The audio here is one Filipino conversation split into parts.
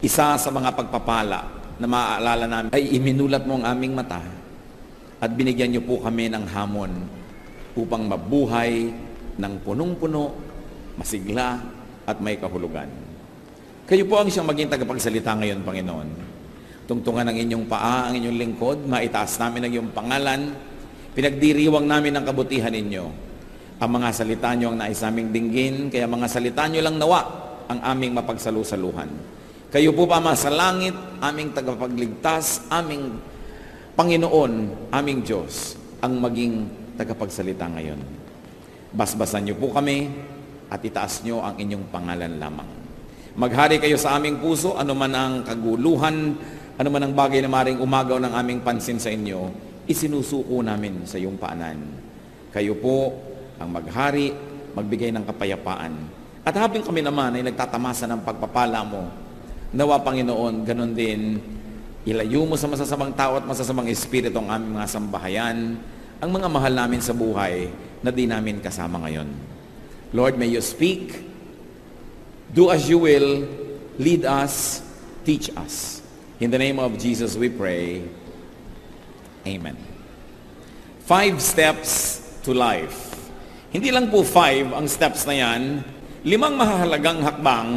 Isa sa mga pagpapala na maaalala namin ay iminulat mo ang aming mata at binigyan niyo po kami ng hamon upang mabuhay ng punong-puno, masigla at may kahulugan. Kayo po ang siyang maging tagapagsalita ngayon, Panginoon. Tungtungan ng inyong paa, ang inyong lingkod, maitaas namin ang iyong pangalan, pinagdiriwang namin ang kabutihan ninyo. Ang mga salita niyo ang nais naming dinggin, kaya mga salita niyo lang nawa ang aming mapagsalusaluhan. Kayo po pa sa langit, aming tagapagligtas, aming Panginoon, aming Diyos, ang maging tagapagsalita ngayon. Basbasan niyo po kami at itaas niyo ang inyong pangalan lamang. Maghari kayo sa aming puso, anuman ang kaguluhan, anuman ang bagay na maring umagaw ng aming pansin sa inyo, isinusuko namin sa iyong paanan. Kayo po ang maghari, magbigay ng kapayapaan. At habang kami naman ay nagtatamasa ng pagpapala mo, nawa Panginoon, ganun din, ilayo mo sa masasamang tao at masasamang espiritu ang aming mga sambahayan, ang mga mahal namin sa buhay na di namin kasama ngayon. Lord, may you speak, do as you will, lead us, teach us. In the name of Jesus we pray. Amen. 5 steps to life. Hindi lang po 5 ang steps na yan, 5 mahahalagang hakbang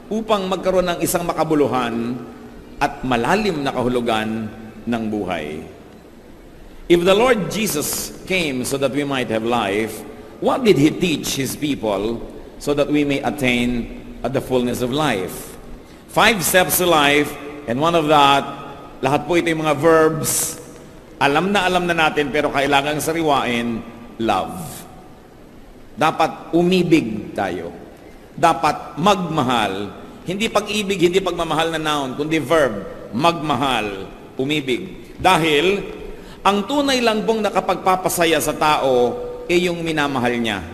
upang magkaroon ng isang makabuluhan at malalim na kahulugan ng buhay. If the Lord Jesus came so that we might have life, what did He teach His people so that we may attain the fullness of life? 5 steps to life, and one of that, lahat po ito yung mga verbs, alam na natin pero kailangang sariwain, love. Dapat umibig tayo. Dapat magmahal. Hindi pag-ibig, hindi pagmamahal na noun, kundi verb, magmahal, umibig. Dahil, ang tunay lang pong nakapagpapasaya sa tao ay yung minamahal niya.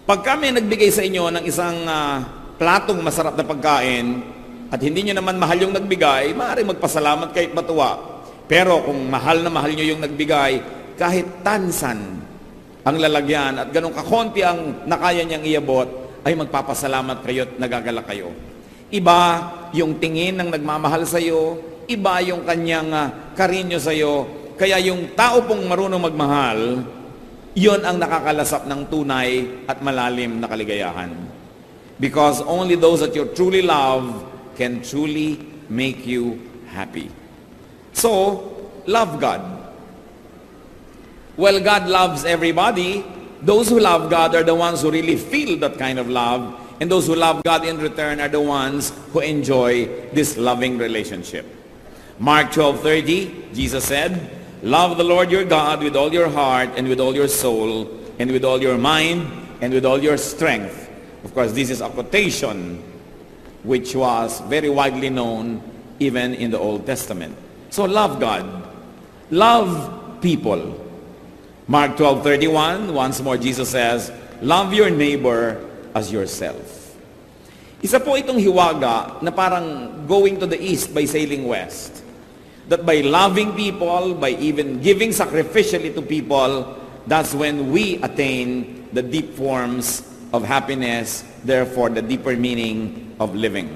Pag kami nagbigay sa inyo ng isang platong masarap na pagkain at hindi nyo naman mahal yung nagbigay, maaaring magpasalamat kahit matuwa. Pero kung mahal na mahal nyo yung nagbigay, kahit tansan ang lalagyan at ganun kakonti ang nakaya niyang iabot, ay magpapasalamat kayo at nagagalak kayo. Iba yung tingin ng nagmamahal sa iyo, iba yung kanyang karinyo sa iyo. Kaya yung tao pong marunong magmahal, yon ang nakakalasap ng tunay at malalim na kaligayahan. Because only those that you truly love can truly make you happy. So, love God. Well, God loves everybody. Those who love God are the ones who really feel that kind of love, and those who love God in return are the ones who enjoy this loving relationship. Mark 12:30, Jesus said, "Love the Lord your God with all your heart and with all your soul and with all your mind and with all your strength." Of course, this is a quotation which was very widely known even in the Old Testament. So love God. Love people. Mark 12:31, once more Jesus says, "Love your neighbor as yourself." Isa po itong hiwaga na parang going to the east by sailing west. That by loving people, by even giving sacrificially to people, that's when we attain the deep forms of happiness, therefore the deeper meaning of living.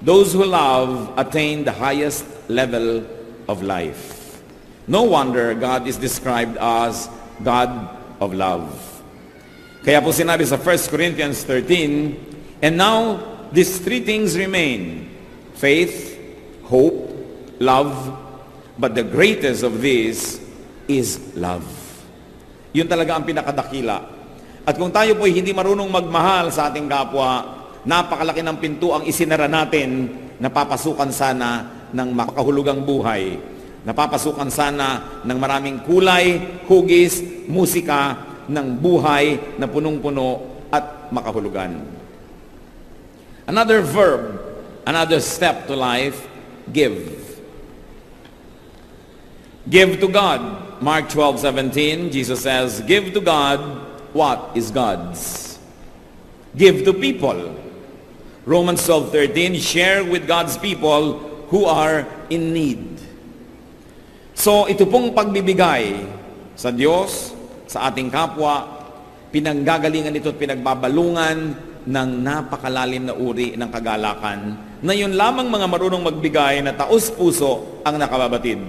Those who love attain the highest level of life. No wonder God is described as God of love. Kaya po sinabi sa 1 Corinthians 13, "And now these 3 things remain, faith, hope, love, but the greatest of these is love." Yun talaga ang pinakadakila. At kung tayo po hindi marunong magmahal sa ating kapwa, napakalaki ng pinto ang isinara natin, napapasukan sana ng makahulugang buhay. Napapasukan sana ng maraming kulay, hugis, musika, ng buhay na punong-puno at makahulugan. Another verb, another step to life, give. Give to God. Mark 12:17, Jesus says, "Give to God what is God's." Give to people. Romans 12:13, share with God's people who are in need. So ito pong pagbibigay sa Diyos, sa ating kapwa, pinanggagalingan ito at pinagbabalungan ng napakalalim na uri ng kagalakan na yun lamang mga marunong magbigay na taos-puso ang nakababatid.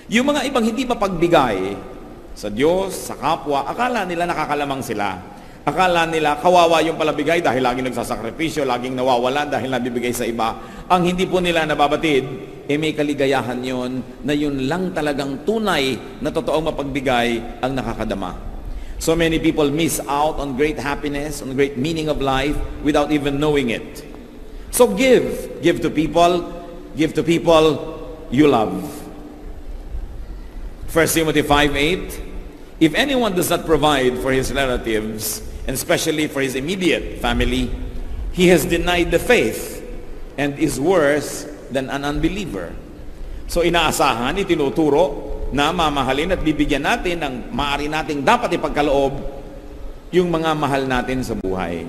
Yung mga ibang hindi mapagbigay sa Diyos, sa kapwa, akala nila nakakalamang sila. Akala nila kawawa yung palabigay dahil laging nagsasakripisyo, laging nawawalan dahil nabibigay sa iba. Ang hindi po nila nababatid, may kaligayahan yon na yun lang talagang tunay na totoong mapagbigay ang nakakadama. So many people miss out on great happiness, on great meaning of life without even knowing it. So give to people you love. 1 Timothy 5:8, if anyone does not provide for his relatives, and especially for his immediate family, he has denied the faith and is worse than an unbeliever. So inaasahan, itinuturo na mamahalin at bibigyan natin ng maaari nating dapat ipagkaloob yung mga mahal natin sa buhay.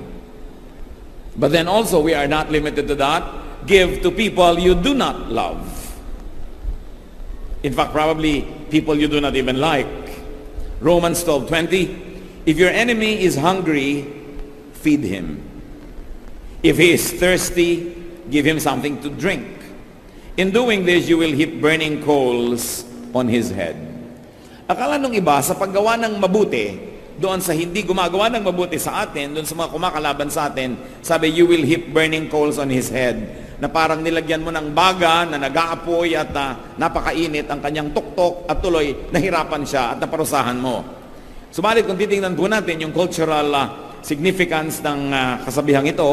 But then also, we are not limited to that. Give to people you do not love. In fact, probably people you do not even like. Romans 12:20, if your enemy is hungry, feed him. If he is thirsty, give him something to drink. In doing this, you will heap burning coals on his head. Akala nung iba, sa paggawa ng mabuti, doon sa hindi gumagawa ng mabuti sa atin, doon sa mga kumakalaban sa atin, sabi, you will heap burning coals on his head. Na parang nilagyan mo ng baga na nag-aapoy at napakainit ang kanyang tuktok at tuloy nahirapan siya at naparusahan mo. Subalit kung titingnan po natin yung cultural significance ng kasabihang ito,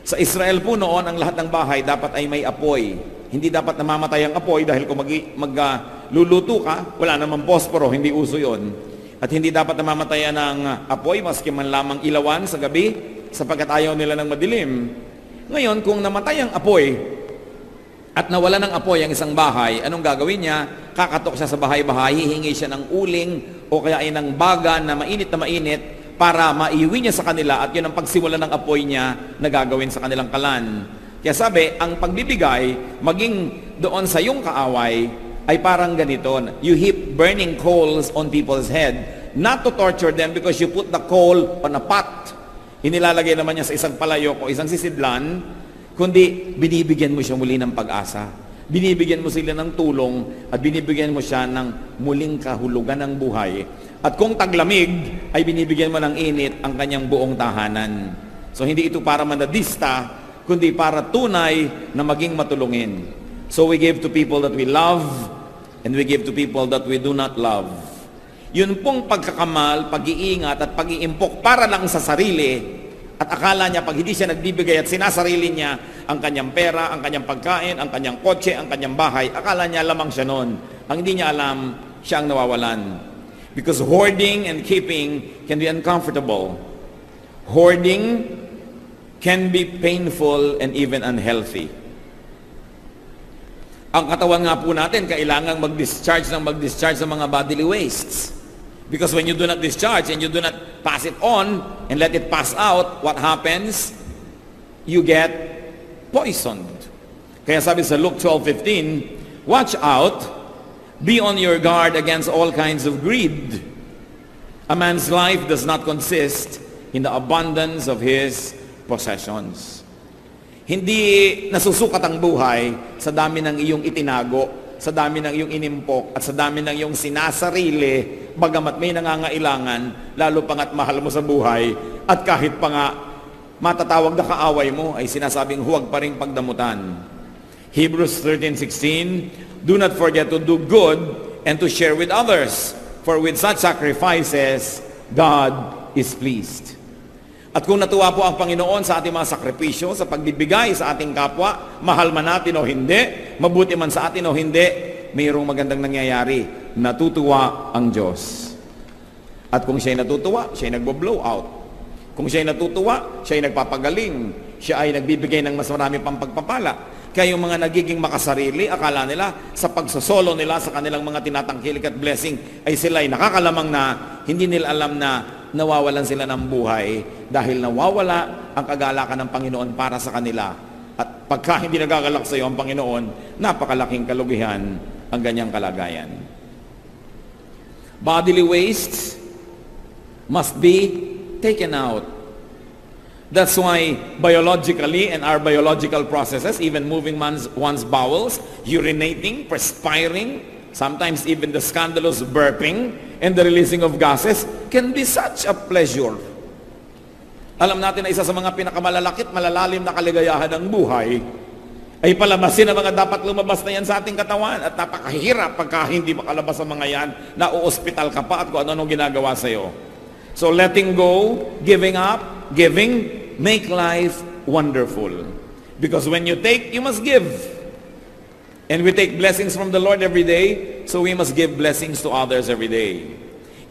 sa Israel po noon ang lahat ng bahay dapat ay may apoy. Hindi dapat namamatay ang apoy dahil kung magluluto ka, wala namang posporo, hindi uso yon. At hindi dapat namamatayan ng apoy maski man lamang ilawan sa gabi sapagkat ayaw nila ng madilim. Ngayon, kung namatay ang apoy at nawala ng apoy ang isang bahay, anong gagawin niya? Kakatok siya sa bahay-bahay, hihingi siya ng uling o kaya ay ng baga na mainit para maiuwi niya sa kanila at yun ang pagsimula ng apoy niya na gagawin sa kanilang kalan. Kaya sabi, ang pagbibigay, maging doon sa iyong kaaway, ay parang ganito. You heap burning coals on people's head, not to torture them because you put the coal on a pot. Inilalagay naman niya sa isang palayok o isang sisidlan, kundi binibigyan mo siya muli ng pag-asa. Binibigyan mo sila ng tulong at binibigyan mo siya ng muling kahulugan ng buhay. At kung taglamig, ay binibigyan mo ng init ang kanyang buong tahanan. So hindi ito para manadista, kundi para tunay na maging matulungin. So we give to people that we love and we give to people that we do not love. Yun pong pagkakamal, pag-iingat at pag-iimpok para lang sa sarili at akala niya pag hindi siya nagbibigay at sinasarili niya ang kanyang pera, ang kanyang pagkain, ang kanyang kotse, ang kanyang bahay, akala niya lamang siya noon. Ang hindi niya alam, siya ang nawawalan. Because hoarding and keeping can be uncomfortable. Hoarding can be painful and even unhealthy. Ang katawan nga po natin, kailangang mag-discharge ng mga bodily wastes. Because when you do not discharge and you do not pass it on and let it pass out, what happens? You get poisoned. Kaya sabi sa Luke 12:15, watch out, be on your guard against all kinds of greed. A man's life does not consist in the abundance of his possessions. Hindi nasusukat ang buhay sa dami ng iyong itinago, sa dami ng iyong inimpok, at sa dami ng iyong sinasarili, bagamat may nangangailangan, lalo pa nga't mahal mo sa buhay, at kahit pa nga matatawag na kaaway mo, ay sinasabing huwag pa rin pagdamutan. Hebrews 13:16, do not forget to do good and to share with others, for with such sacrifices, God is pleased. At kung natuwa po ang Panginoon sa ating mga sakripisyo, sa pagbibigay sa ating kapwa, mahal man natin o hindi, mabuti man sa atin o hindi, mayroong magandang nangyayari. Natutuwa ang Diyos. At kung siya'y natutuwa, siya'y nagbo-blow out. Kung siya'y natutuwa, siya'y nagpapagaling. Siya ay nagbibigay ng mas marami pang pagpapala. Kaya yung mga nagiging makasarili, akala nila sa pagsosolo nila sa kanilang mga tinatangkilik at blessing, ay sila ay nakakalamang na hindi nila alam na nawawalan sila ng buhay dahil nawawala ang kagalakan ng Panginoon para sa kanila. At pagka hindi nagagalak sa iyo ang Panginoon, napakalaking kalugihan ang ganyang kalagayan. Bodily wastes must be taken out. That's why biologically and our biological processes, even moving one's bowels, urinating, perspiring, sometimes even the scandalous burping and the releasing of gases can be such a pleasure. Alam natin na isa sa mga pinakamalalakit, malalalim na kaligayahan ng buhay ay palamasin ang mga dapat lumabas na yan sa ating katawan. At napakahirap pagka hindi makalabas ang mga yan, na uospital ka pa at kung ano-anong ginagawa sa'yo. So letting go, giving up, giving, make life wonderful. Because when you take, you must give. And we take blessings from the Lord every day, so we must give blessings to others every day.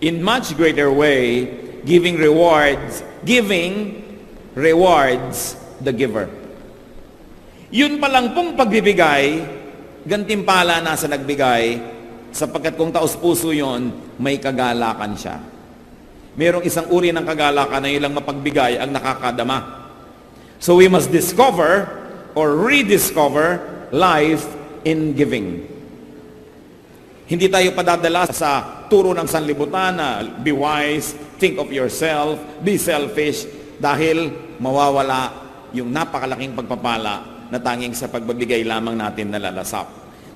In much greater way, giving rewards the giver. Yun pa lang pong pagbibigay, gantimpala na sa nagbigay, sapagkat kung taos-puso yun, may kagalakan siya. Merong isang uri ng kagalakan na ilang mapagbigay ang nakakadama. So we must discover or rediscover life in giving. Hindi tayo padadala sa turo ng sanlibutan na be wise, think of yourself, be selfish, dahil mawawala yung napakalaking pagpapala na tanging sa pagbibigay lamang natin nalalasap.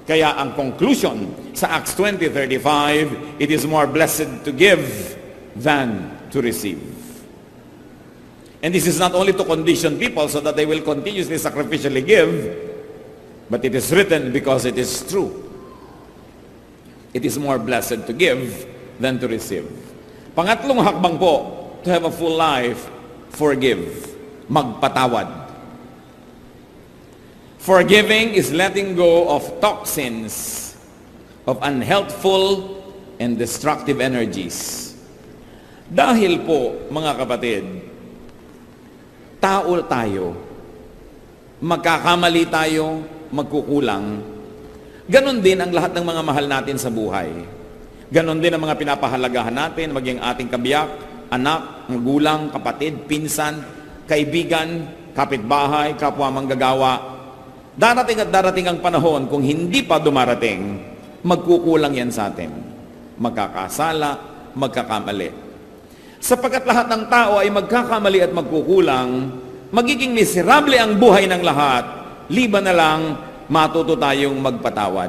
Kaya ang conclusion sa Acts 20:35, it is more blessed to give than to receive. And this is not only to condition people so that they will continuously sacrificially give, but it is written because it is true. It is more blessed to give than to receive. Pangatlong hakbang po, to have a full life, forgive. Magpatawad. Forgiving is letting go of toxins, of unhealthful and destructive energies. Dahil po, mga kapatid, tao tayo, magkakamali tayo, magkukulang. Ganon din ang lahat ng mga mahal natin sa buhay. Ganon din ang mga pinapahalagahan natin, maging ating kabiyak, anak, magulang, kapatid, pinsan, kaibigan, kapitbahay, kapwa manggagawa. Darating at darating ang panahon, kung hindi pa dumarating, magkukulang yan sa atin. Magkakasala, magkakamali. Sapagkat lahat ng tao ay magkakamali at magkukulang, magiging miserable ang buhay ng lahat, liban na lang matuto tayong magpatawad.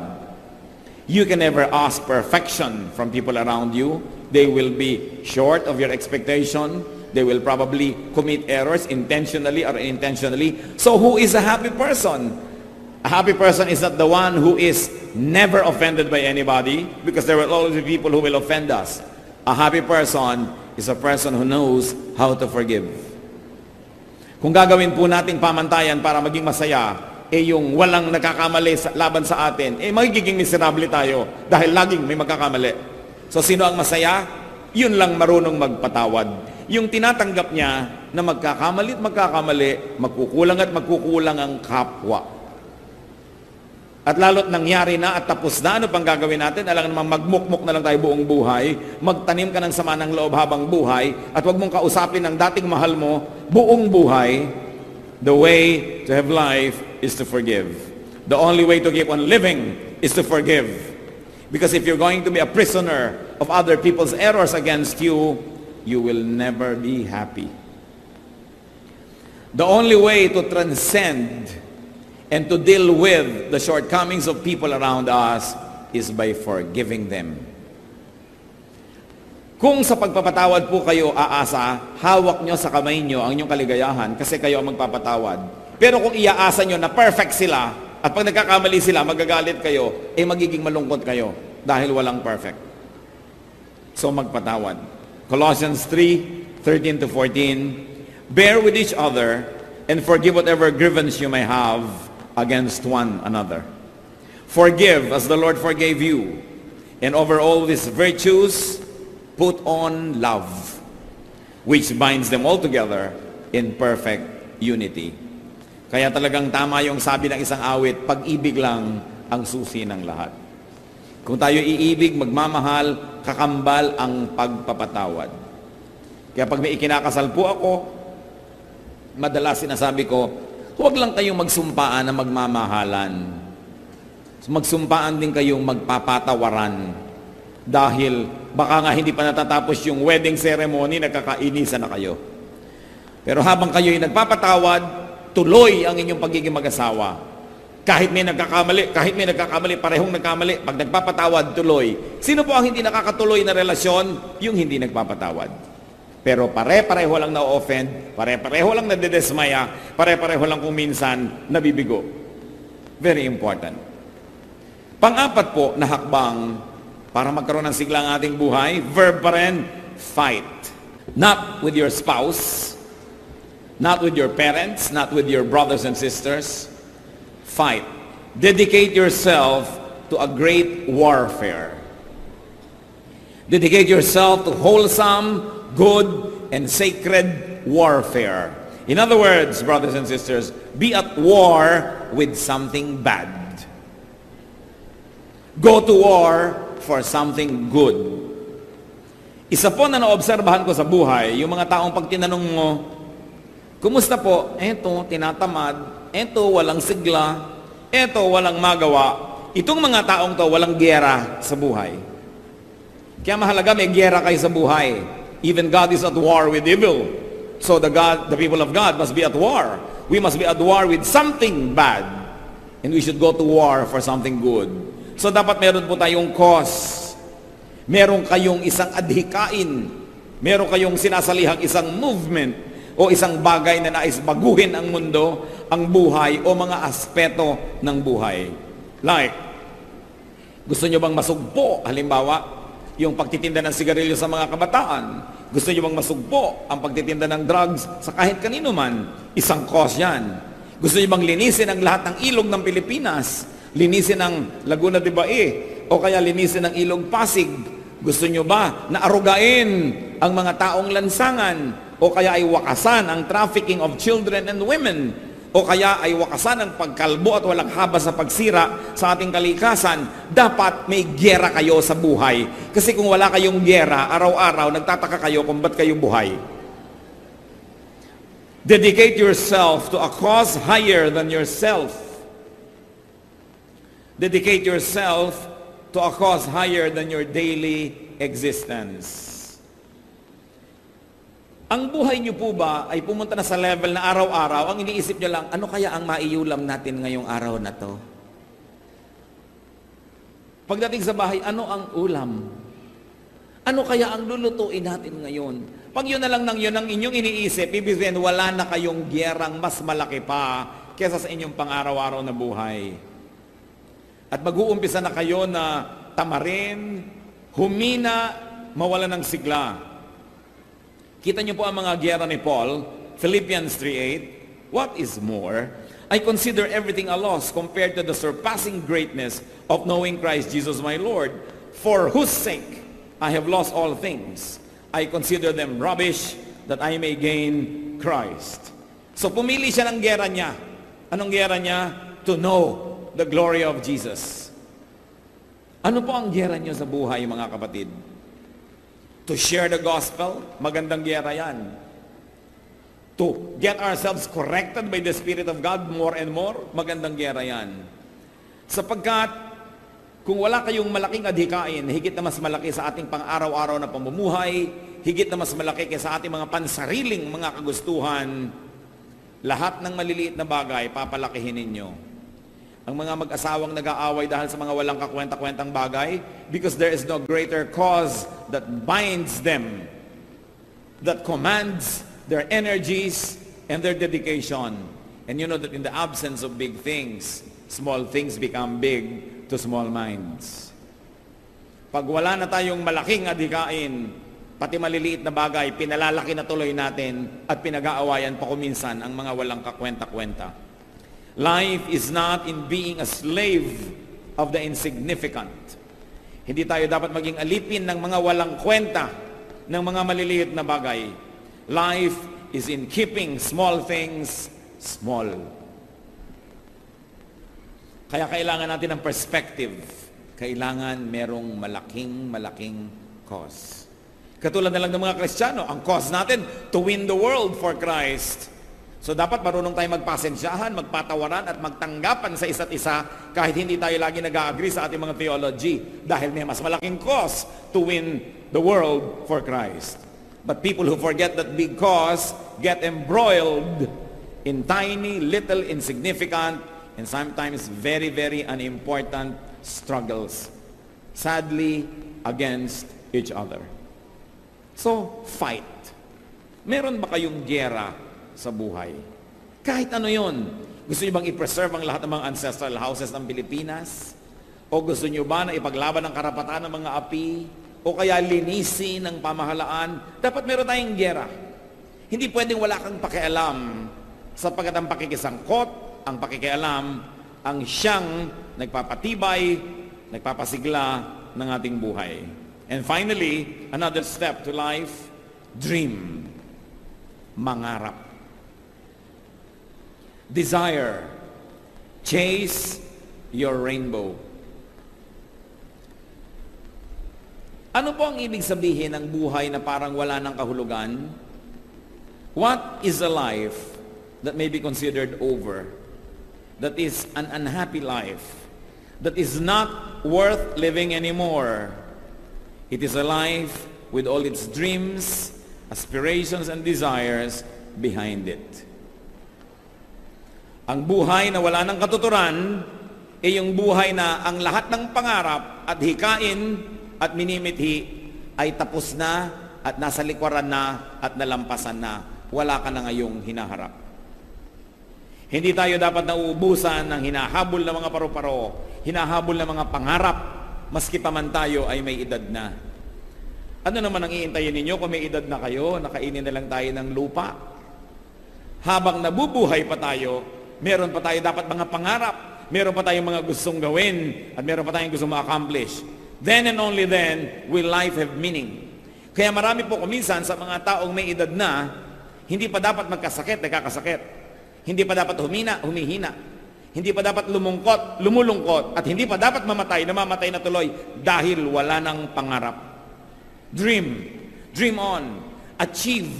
You can never ask perfection from people around you. They will be short of your expectation. They will probably commit errors intentionally or unintentionally. So who is a happy person? A happy person is not the one who is never offended by anybody, because there will always be people who will offend us. A happy person is a person who knows how to forgive. Kung gagawin po nating pamantayan para maging masaya, yung walang nakakamali laban sa atin, magiging miserable tayo dahil laging may magkakamali. So sino ang masaya? Yun lang marunong magpatawad. Yung tinatanggap niya na magkakamali at magkakamali, magkukulang ang kapwa. At lalo't nangyari na at tapos na, ano pang gagawin natin? Alam naman, magmukmuk na lang tayo buong buhay, magtanim ka ng sama ng loob habang buhay, at huwag mong kausapin ng dating mahal mo buong buhay. The way to have life is to forgive. The only way to keep on living is to forgive. Because if you're going to be a prisoner of other people's errors against you, you will never be happy. The only way to transcend and to deal with the shortcomings of people around us is by forgiving them. Kung sa pagpapatawad po kayo aasa, hawak nyo sa kamay nyo ang inyong kaligayahan kasi kayo ang magpapatawad. Pero kung iaasa nyo na perfect sila at pag nagkakamali sila, magagalit kayo, magiging malungkot kayo dahil walang perfect. So magpatawad. Colossians 3:13-14, bear with each other and forgive whatever grievance you may have against one another. Forgive as the Lord forgave you. And over all these virtues, put on love, which binds them all together in perfect unity. Kaya talagang tama yung sabi ng isang awit, pag-ibig lang ang susi ng lahat. Kung tayo iibig, magmamahal, kakambal ang pagpapatawad. Kaya pag may ikinakasal po ako, madalas sinasabi ko, huwag lang kayong magsumpaan na magmamahalan. Magsumpaan din kayong magpapatawaran. Dahil baka nga hindi pa natatapos yung wedding ceremony, nagkakainisan na kayo. Pero habang kayo'y nagpapatawad, tuloy ang inyong pagiging mag-asawa. Kahit may nagkakamali, parehong nagkamali, pag nagpapatawad, tuloy. Sino po ang hindi nakakatuloy na relasyon? Yung hindi nagpapatawad. Pero pare-pareho lang na-offend, pare-pareho lang nadedesmaya, pare-pareho lang kung minsan nabibigo. Very important. Pang-apat po na hakbang para magkaroon ng sigla ang ating buhay, verb pa rin, fight. Not with your spouse, not with your parents, not with your brothers and sisters. Fight. Dedicate yourself to a great warfare. Dedicate yourself to wholesome, good, and sacred warfare. In other words, brothers and sisters, be at war with something bad. Go to war for something good. Isa po na naobserbahan ko sa buhay, yung mga taong pag tinanong mo, kumusta po? Eto, tinatamad. Eto, walang sigla. Eto, walang magawa. Itong mga taong to, walang giyera sa buhay. Kaya mahalaga, may giyera kayo sa buhay. Even God is at war with evil. So the people of God must be at war. We must be at war with something bad. And we should go to war for something good. So dapat meron po tayong cause. Meron kayong isang adhikain. Meron kayong sinasalihang isang movement o isang bagay na nais baguhin ang mundo, ang buhay, o mga aspeto ng buhay. Like, gusto nyo bang masugpo? Halimbawa, yung pagtitinda ng sigarilyo sa mga kabataan. Gusto nyo bang masugpo ang pagtitinda ng drugs sa kahit kanino man? Isang cause yan. Gusto nyo bang linisin ang lahat ng ilog ng Pilipinas? Linisin ang Laguna de Bae? O kaya linisin ang ilog Pasig? Gusto nyo ba na arugain ang mga taong lansangan? O kaya ay wakasan ang trafficking of children and women? O kaya ay wakasan ang pagkalbo at walang haba sa pagsira sa ating kalikasan? Dapat may giyera kayo sa buhay. Kasi kung wala kayong giyera, araw-araw nagtataka kayo kung ba't kayo buhay. Dedicate yourself to a cause higher than yourself. Dedicate yourself to a cause higher than your daily existence. Ang buhay niyo po ba ay pumunta na sa level na araw-araw, ang iniisip niyo lang, ano kaya ang maiulam natin ngayong araw na to? Pagdating sa bahay, ano ang ulam? Ano kaya ang lulutuin natin ngayon? Pag yun na lang ng yun ang inyong iniisip, ibig sabihin wala na kayong giyerang mas malaki pa kesa sa inyong pang-araw-araw na buhay. At mag-uumpisa na kayo na tamarin, humina, mawala ng sigla. Kita niyo po ang mga giyera ni Paul, Philippians 3:8. What is more, I consider everything a loss compared to the surpassing greatness of knowing Christ Jesus my Lord, for whose sake I have lost all things. I consider them rubbish that I may gain Christ. So pumili siya ng giyera niya. Anong giyera niya? To know the glory of Jesus. Ano po ang giyera niyo sa buhay, mga kapatid? To share the gospel, magandang giyera yan. To get ourselves corrected by the Spirit of God more and more, magandang giyera yan. Sapagkat, kung wala kayong malaking adhikain, higit na mas malaki sa ating pang-araw-araw na pamumuhay, higit na mas malaki kaysa ating mga pansariling mga kagustuhan, lahat ng maliliit na bagay, papalakihin ninyo. Ang mga mag-asawang nag-aaway dahil sa mga walang kakwenta-kwentang bagay, because there is no greater cause that binds them, that commands their energies and their dedication. And you know that in the absence of big things, small things become big to small minds. Pag wala na tayong malaking adhikain, pati maliliit na bagay, pinalalaki na tuloy natin at pinag-aawayan pa kuminsan ang mga walang kakwenta-kwenta. Life is not in being a slave of the insignificant. Hindi tayo dapat maging alipin ng mga walang kwenta, ng mga maliliit na bagay. Life is in keeping small things small. Kaya kailangan natin ng perspective. Kailangan merong malaking cause. Katulad na lang ng mga Kristiyano, ang cause natin, to win the world for Christ. So dapat marunong tayo magpasensyahan, magpatawaran at magtanggapan sa isa't isa kahit hindi tayo lagi nag-agree sa ating mga theology dahil may mas malaking cause to win the world for Christ. But people who forget that big cause get embroiled in tiny, little, insignificant, and sometimes very, very unimportant struggles. Sadly, against each other. So, fight. Meron ba kayong giyera sa buhay? Kahit ano yon. Gusto niyo bang i-preserve ang lahat ng mga ancestral houses ng Pilipinas? O gusto niyo ba na ipaglaban ang karapatan ng mga api? O kaya linisin ng pamahalaan? Dapat meron tayong giyera. Hindi pwedeng wala kang pakialam sapagkat ang pakikisangkot, ang pakikialam, ang siyang nagpapatibay, nagpapasigla ng ating buhay. And finally, another step to life, dream. Mangarap. Desire. Chase your rainbow. Ano po ang ibig sabihin ng buhay na parang wala ng kahulugan? What is a life that may be considered over? That is an unhappy life. That is not worth living anymore. It is a life with all its dreams, aspirations, and desires behind it. Ang buhay na wala ng katuturan ay yung buhay na ang lahat ng pangarap at hikain at minimithi ay tapos na at nasa likuran na at nalampasan na. Wala ka na ngayong hinaharap. Hindi tayo dapat nauubusan ng hinahabol ng mga paru-paro, hinahabol ng mga pangarap, maski pa man tayo ay may edad na. Ano naman ang iintayin ninyo kung may edad na kayo, nakainin na lang tayo ng lupa? Habang nabubuhay pa tayo, meron pa tayo dapat mga pangarap, meron pa tayong mga gustong gawin, at meron pa tayong gustong ma-accomplish. Then and only then will life have meaning. Kaya marami po kuminsan sa mga taong may edad na, hindi pa dapat magkasakit, nagkakasakit. Hindi pa dapat humihina. Hindi pa dapat lumulungkot. At hindi pa dapat namamatay na tuloy dahil wala ng pangarap. Dream. Dream on. Achieve.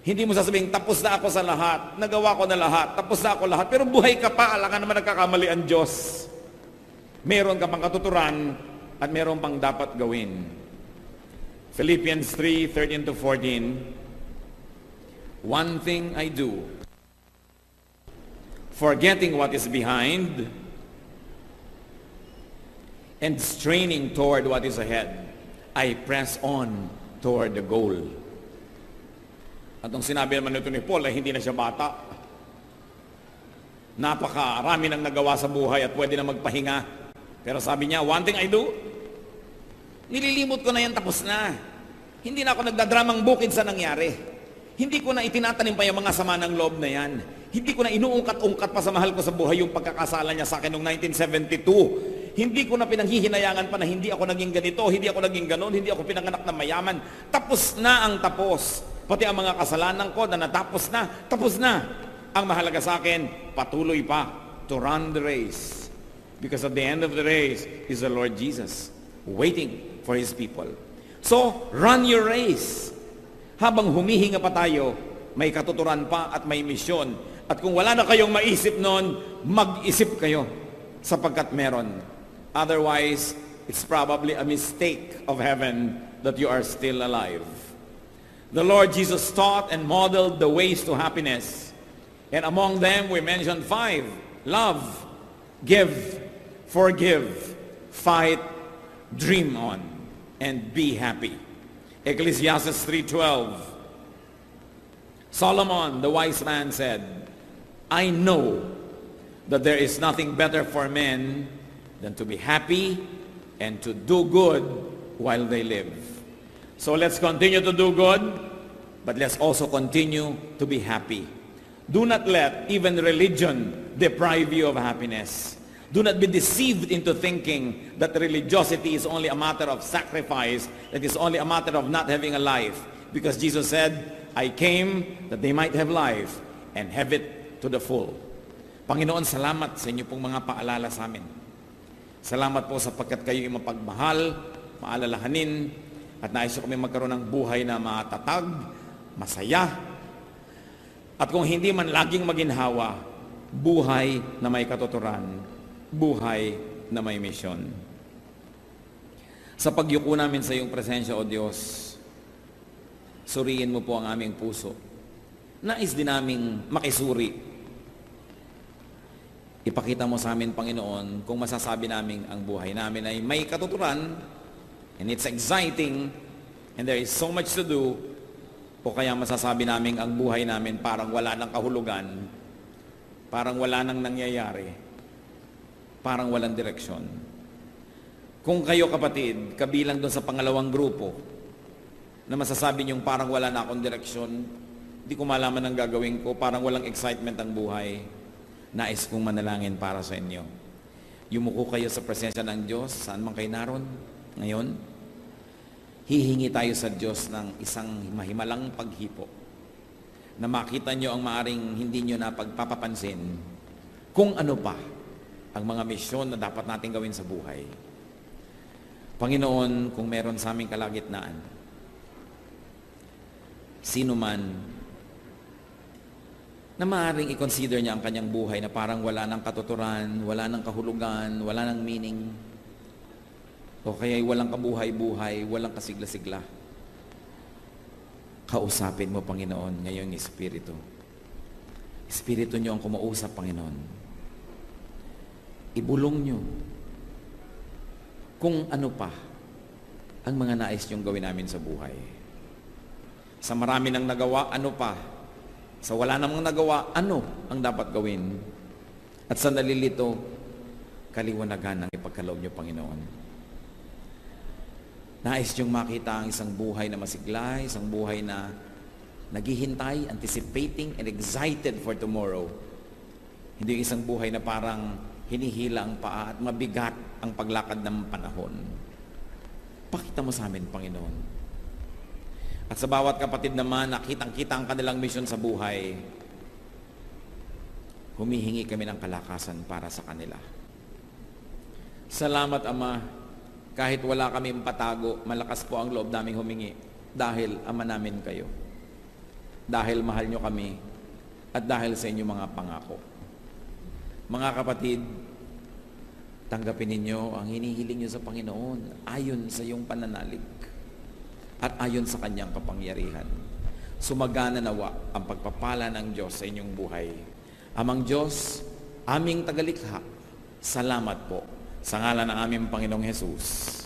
Hindi mo sasabihin, tapos na ako sa lahat. Nagawa ko na lahat. Tapos na ako lahat. Pero buhay ka pa. Alam ka naman nagkakamali ang Diyos. Meron ka pang katuturan at meron pang dapat gawin. Philippians 3:13-14. One thing I do, forgetting what is behind and straining toward what is ahead, I press on toward the goal. At ang sinabi naman nito ni Paul ay hindi na siya bata. Napakarami nang nagawa sa buhay at pwede na magpahinga. Pero sabi niya, one thing I do, nililimot ko na yan, tapos na. Hindi na ako nagdadramang bukid sa nangyari. Hindi ko na itinatanim pa yung mga sama ng loob na yan. Hindi ko na inuungkat-ungkat pa sa mahal ko sa buhay yung pagkakasala niya sa akin noong 1972. Hindi ko na pinanghihinayangan pa na hindi ako naging ganito, hindi ako naging ganon, hindi ako pinanganak na mayaman. Tapos na ang tapos. Pati ang mga kasalanan ko na natapos na, tapos na. Ang mahalaga sa akin, patuloy pa to run the race. Because at the end of the race is the Lord Jesus waiting for His people. So, run your race. Habang humihinga pa tayo, may katuturan pa at may misyon. At kung wala na kayong maisip noon, mag-isip kayo sapagkat meron. Otherwise, it's probably a mistake of heaven that you are still alive. The Lord Jesus taught and modeled the ways to happiness. And among them, we mentioned 5. Love, give, forgive, fight, dream on, and be happy. Ecclesiastes 3:12. Solomon, the wise man, said, I know that there is nothing better for men than to be happy and to do good while they live. So let's continue to do good, but let's also continue to be happy. Do not let even religion deprive you of happiness. Do not be deceived into thinking that religiosity is only a matter of sacrifice, that is only a matter of not having a life. Because Jesus said, I came that they might have life and have it to the full. Panginoon, salamat sa inyo pong mga paalala sa amin. Salamat po sapagkat kayo yung mapagmahal, maalalahanin, at nais ko kami magkaroon ng buhay na matatag, masaya, at kung hindi man laging maginhawa, buhay na may katuturan, buhay na may misyon. Sa pagyuko namin sa iyong presensya, O Diyos, Suriin mo po ang aming puso. Nais din naming makisuri. Ipakita mo sa amin, Panginoon, kung masasabi namin ang buhay namin ay may katuturan, and it's exciting, and there is so much to do, o kaya masasabi namin ang buhay namin parang wala ng kahulugan, parang wala nang nangyayari, parang walang direksyon. Kung kayo, kapatid, kabilang doon sa pangalawang grupo, na masasabi niyong parang wala na akong direksyon, hindi ko malaman ang gagawin ko, parang walang excitement ang buhay, nais kong manalangin para sa inyo. Yumuko kayo sa presensya ng Diyos, saan man kayo naroon ngayon. Hihingi tayo sa Diyos ng isang mahimalang paghipo, na makita nyo ang maaring hindi nyo na pagpapapansin kung ano pa ang mga misyon na dapat natin gawin sa buhay. Panginoon, kung meron sa aming kalagitnaan, sino man na maaaring i-consider niya ang kanyang buhay na parang wala ng katuturan, wala ng kahulugan, wala ng meaning, o kaya walang kabuhay-buhay, walang kasigla-sigla. Kausapin mo, Panginoon, ngayong Espiritu. Espiritu niyo ang kumausap, Panginoon. Ibulong niyo kung ano pa ang mga nais niyong gawin namin sa buhay. Sa marami nang nagawa, ano pa? Sa wala namang nagawa, ano ang dapat gawin? At sa nalilito, kaliwanagan ang ipagkaloob niyo, Panginoon. Nais niyong makita ang isang buhay na masigla, isang buhay na naghihintay, anticipating, and excited for tomorrow. Hindi isang buhay na parang hinihila ang paa at mabigat ang paglakad ng panahon. Pakita mo sa amin, Panginoon. At sa bawat kapatid naman, nakitang-kita ang kanilang misyon sa buhay, humihingi kami ng kalakasan para sa kanila. Salamat, Ama, kahit wala kami patago, malakas po ang loob naming humingi dahil Ama namin kayo. Dahil mahal nyo kami at dahil sa inyong mga pangako. Mga kapatid, tanggapin ninyo ang hinihiling nyo sa Panginoon ayon sa iyong pananalig at ayon sa kanyang kapangyarihan. Sumagana nawa ang pagpapala ng Diyos sa inyong buhay. Amang Diyos, aming tagalikha, salamat po sa ngalan ng aming Panginoong Hesus.